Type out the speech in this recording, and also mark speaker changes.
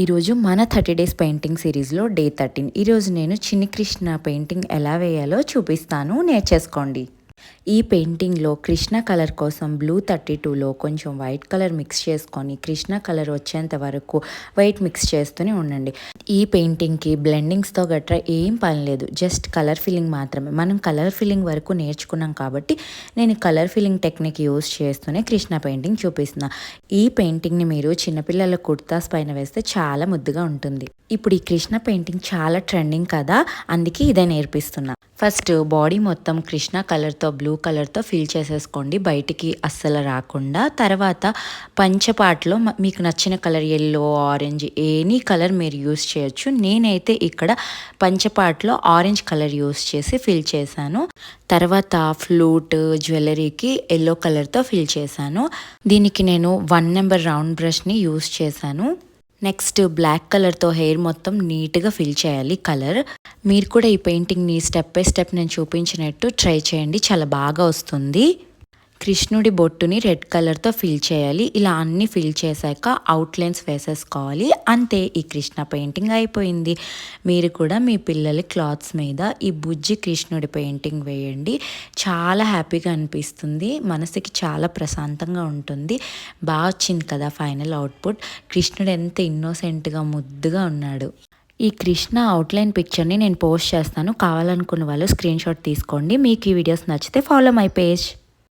Speaker 1: ఈరోజు మన 30 days painting సిరీస్లో డే 13. ఈరోజు నేను చిన్ని కృష్ణ పెయింటింగ్ ఎలా వేయాలో చూపిస్తాను, నేర్చేసుకోండి. ఈ పెయింటింగ్లో కృష్ణ కలర్ కోసం బ్లూ 32లో కొంచెం వైట్ కలర్ మిక్స్ చేసుకొని కృష్ణ కలర్ వచ్చేంత వరకు వైట్ మిక్స్ చేస్తూనే ఉండండి. ఈ పెయింటింగ్కి బ్లెండింగ్స్తో గట్రా ఏం పని లేదు, జస్ట్ కలర్ ఫిల్లింగ్ మాత్రమే. మనం కలర్ ఫిల్లింగ్ వరకు నేర్చుకున్నాం కాబట్టి నేను కలర్ ఫిల్లింగ్ టెక్నిక్ యూస్ చేస్తూనే కృష్ణ పెయింటింగ్ చూపిస్తున్నా. ఈ పెయింటింగ్ని మీరు చిన్నపిల్లల కుర్తాస్ పైన వేస్తే చాలా ముద్దుగా ఉంటుంది. ఇప్పుడు ఈ కృష్ణ పెయింటింగ్ చాలా ట్రెండింగ్ కదా, అందుకే ఇదే నేర్పిస్తున్నా. ఫస్ట్ బాడీ మొత్తం కృష్ణ కలర్తో బ్లూ కలర్తో ఫిల్ చేసేసుకోండి, బయటికి అస్సలు రాకుండా. తర్వాత పంచపాట్లో మీకు నచ్చిన colour yellow, orange, any colour మీరు యూస్ చేయొచ్చు. నేనైతే ఇక్కడ పంచపాట్లో ఆరెంజ్ కలర్ యూస్ చేసి ఫిల్ చేశాను. తర్వాత ఫ్లూట్ జ్యువెలరీకి ఎల్లో కలర్తో ఫిల్ చేశాను. దీనికి నేను 1 నెంబర్ రౌండ్ బ్రష్ని యూస్ చేశాను. నెక్స్ట్ బ్లాక్ కలర్తో హెయిర్ మొత్తం నీట్గా ఫిల్ చేయాలి కలర్. మీరు కూడా ఈ పెయింటింగ్ని స్టెప్ బై స్టెప్ నేను చూపించినట్టు ట్రై చేయండి, చాలా బాగా వస్తుంది. కృష్ణుడి బొట్టుని రెడ్ కలర్తో ఫిల్ చేయాలి. ఇలా అన్నీ ఫిల్ చేశాక అవుట్లైన్స్ వేసేసుకోవాలి. అంతే, ఈ కృష్ణ పెయింటింగ్ అయిపోయింది. మీరు కూడా మీ పిల్లల క్లాత్స్ మీద ఈ బుజ్జి కృష్ణుడి పెయింటింగ్ వేయండి, చాలా హ్యాపీగా అనిపిస్తుంది, మనసుకి చాలా ప్రశాంతంగా ఉంటుంది. బాగా వచ్చింది కదా ఫైనల్ అవుట్పుట్. కృష్ణుడు ఎంత ఇన్నోసెంట్గా ముద్దుగా ఉన్నాడు. ఈ కృష్ణ అవుట్లైన్ పిక్చర్ని నేను పోస్ట్ చేస్తాను, కావాలనుకున్న వాళ్ళు స్క్రీన్ షాట్ తీసుకోండి. మీకు ఈ వీడియోస్ నచ్చితే ఫాలో మై పేజ్.